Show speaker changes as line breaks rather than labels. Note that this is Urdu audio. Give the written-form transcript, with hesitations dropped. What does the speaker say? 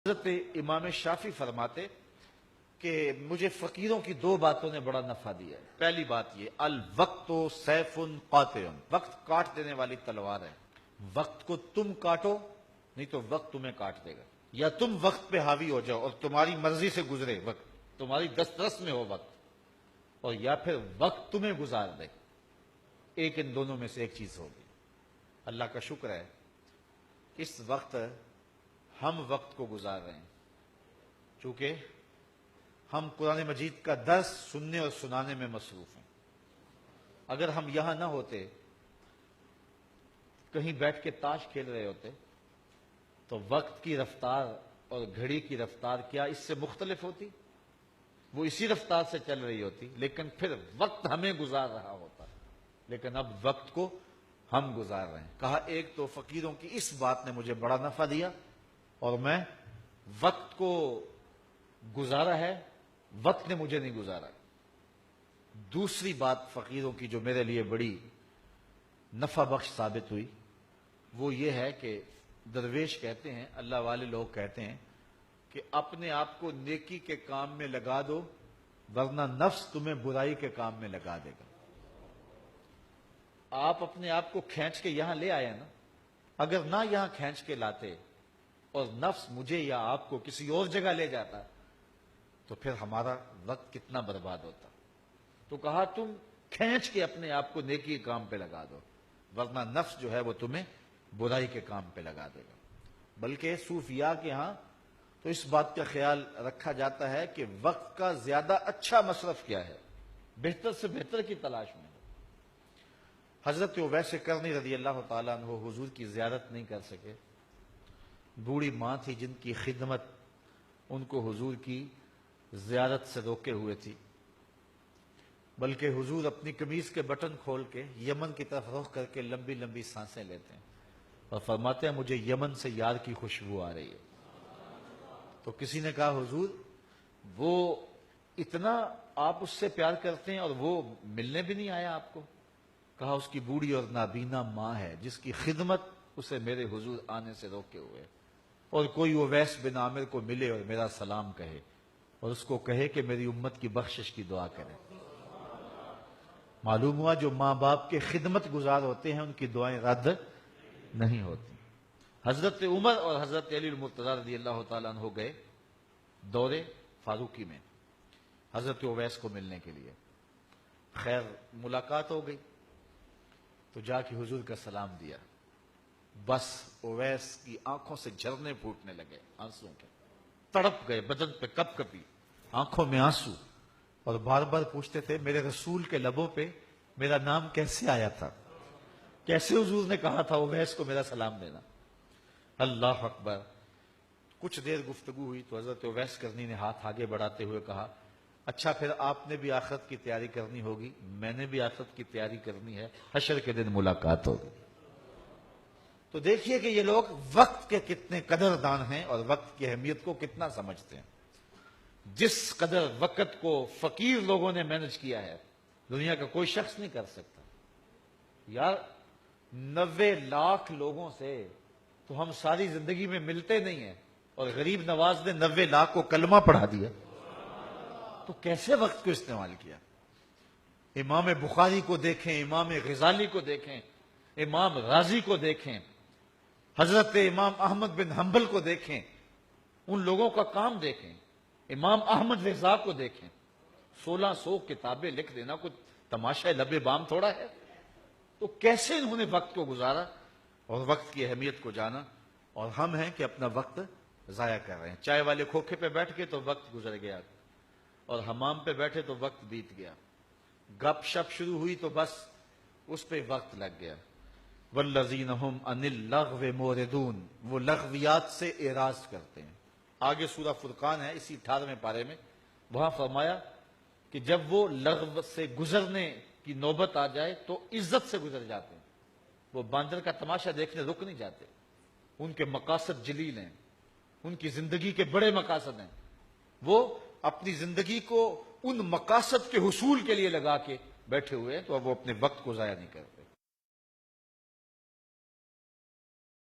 حضرت امام شافعی فرماتے کہ مجھے فقیروں کی دو باتوں نے بڑا نفع دیا ہے۔ پہلی بات یہ، الوقت سیف قاطع، وقت کاٹ دینے والی تلوار ہے۔ وقت کو تم کاٹو نہیں تو وقت تمہیں کاٹ دے گا، یا تم وقت پہ حاوی ہو جاؤ اور تمہاری مرضی سے گزرے وقت، تمہاری دسترس میں ہو وقت، اور یا پھر وقت تمہیں گزار دے۔ ایک ان دونوں میں سے ایک چیز ہوگی۔ اللہ کا شکر ہے اس وقت ہم وقت کو گزار رہے ہیں، چونکہ ہم قرآن مجید کا درس سننے اور سنانے میں مصروف ہیں۔ اگر ہم یہاں نہ ہوتے، کہیں بیٹھ کے تاش کھیل رہے ہوتے، تو وقت کی رفتار اور گھڑی کی رفتار کیا اس سے مختلف ہوتی؟ وہ اسی رفتار سے چل رہی ہوتی، لیکن پھر وقت ہمیں گزار رہا ہوتا۔ لیکن اب وقت کو ہم گزار رہے ہیں۔ کہا ایک تو فقیروں کی اس بات نے مجھے بڑا نفع دیا اور میں وقت کو گزارا ہے، وقت نے مجھے نہیں گزارا۔ دوسری بات فقیروں کی جو میرے لیے بڑی نفع بخش ثابت ہوئی، وہ یہ ہے کہ درویش کہتے ہیں، اللہ والے لوگ کہتے ہیں کہ اپنے آپ کو نیکی کے کام میں لگا دو ورنہ نفس تمہیں برائی کے کام میں لگا دے گا۔ آپ اپنے آپ کو کھینچ کے یہاں لے آئے نا، اگر نہ یہاں کھینچ کے لاتے اور نفس مجھے یا آپ کو کسی اور جگہ لے جاتا تو پھر ہمارا وقت کتنا برباد ہوتا۔ تو کہا تم کھینچ کے اپنے آپ کو نیکی کے کام پہ لگا دو ورنہ نفس جو ہے وہ تمہیں برائی کے کام پہ لگا دے گا۔ بلکہ صوفیاء کے ہاں تو اس بات کا خیال رکھا جاتا ہے کہ وقت کا زیادہ اچھا مصرف کیا ہے، بہتر سے بہتر کی تلاش میں۔ حضرت اویس کرنی رضی اللہ تعالیٰ عنہ حضور کی زیارت نہیں کر سکے۔ بوڑھی ماں تھی جن کی خدمت ان کو حضور کی زیارت سے روکے ہوئے تھی، بلکہ حضور اپنی قمیض کے بٹن کھول کے یمن کی طرف رخ کر کے لمبی لمبی سانسیں لیتے ہیں اور فرماتے ہیں مجھے یمن سے یار کی خوشبو آ رہی ہے۔ تو کسی نے کہا حضور وہ اتنا آپ اس سے پیار کرتے ہیں اور وہ ملنے بھی نہیں آیا آپ کو؟ کہا اس کی بوڑھی اور نابینا ماں ہے جس کی خدمت اسے میرے حضور آنے سے روکے ہوئے، اور کوئی اویس بن عامر کو ملے اور میرا سلام کہے اور اس کو کہے کہ میری امت کی بخشش کی دعا کرے۔ معلوم ہوا جو ماں باپ کے خدمت گزار ہوتے ہیں ان کی دعائیں رد نہیں ہوتی۔ حضرت عمر اور حضرت علی المرتضیٰ رضی اللہ تعالیٰ عنہ گئے دور فاروقی میں حضرت اویس کو ملنے کے لیے۔ خیر ملاقات ہو گئی تو جا کے حضور کا سلام دیا، بس اویس کی آنکھوں سے جھرنے پھوٹنے لگے آنسوں کے، تڑپ گئے، بدن پہ کپ کپی، آنکھوں میں آنسو، اور بار بار پوچھتے تھے میرے رسول کے لبوں پہ میرا نام کیسے آیا تھا، کیسے حضور نے کہا تھا اویس کو میرا سلام دینا۔ اللہ اکبر۔ کچھ دیر گفتگو ہوئی تو حضرت اویس کرنی نے ہاتھ آگے بڑھاتے ہوئے کہا اچھا پھر آپ نے بھی آخرت کی تیاری کرنی ہوگی، میں نے بھی آخرت کی تیاری کرنی ہے، حشر کے دن ملاقات ہوگی۔ تو دیکھیے کہ یہ لوگ وقت کے کتنے قدردان ہیں اور وقت کی اہمیت کو کتنا سمجھتے ہیں۔ جس قدر وقت کو فقیر لوگوں نے مینج کیا ہے دنیا کا کوئی شخص نہیں کر سکتا۔ یار 90 لاکھ لوگوں سے تو ہم ساری زندگی میں ملتے نہیں ہیں، اور غریب نواز نے 90 لاکھ کو کلمہ پڑھا دیا، تو کیسے وقت کو استعمال کیا؟ امام بخاری کو دیکھیں، امام غزالی کو دیکھیں، امام رازی کو دیکھیں، حضرت امام احمد بن حنبل کو دیکھیں، ان لوگوں کا کام دیکھیں، امام احمد رضا کو دیکھیں۔ 1600 کتابیں لکھ دینا کچھ تماشا لب بام تھوڑا ہے؟ تو کیسے انہوں نے وقت کو گزارا اور وقت کی اہمیت کو جانا، اور ہم ہیں کہ اپنا وقت ضائع کر رہے ہیں۔ چائے والے کھوکھے پہ بیٹھ کے تو وقت گزر گیا، اور حمام پہ بیٹھے تو وقت بیت گیا، گپ شپ شروع ہوئی تو بس اس پہ وقت لگ گیا۔ والذین هم عن اللغو موردون، وہ لغویات سے اعراض کرتے ہیں۔ آگے سورہ فرقان ہے اسی 18ویں پارے میں، وہاں فرمایا کہ جب وہ لغو سے گزرنے کی نوبت آ جائے تو عزت سے گزر جاتے ہیں۔ وہ باندر کا تماشا دیکھنے رک نہیں جاتے، ان کے مقاصد جلیل ہیں، ان کی زندگی کے بڑے مقاصد ہیں، وہ اپنی زندگی کو ان مقاصد کے حصول کے لیے لگا کے بیٹھے ہوئے ہیں، تو اب وہ اپنے وقت کو ضائع نہیں کرتے۔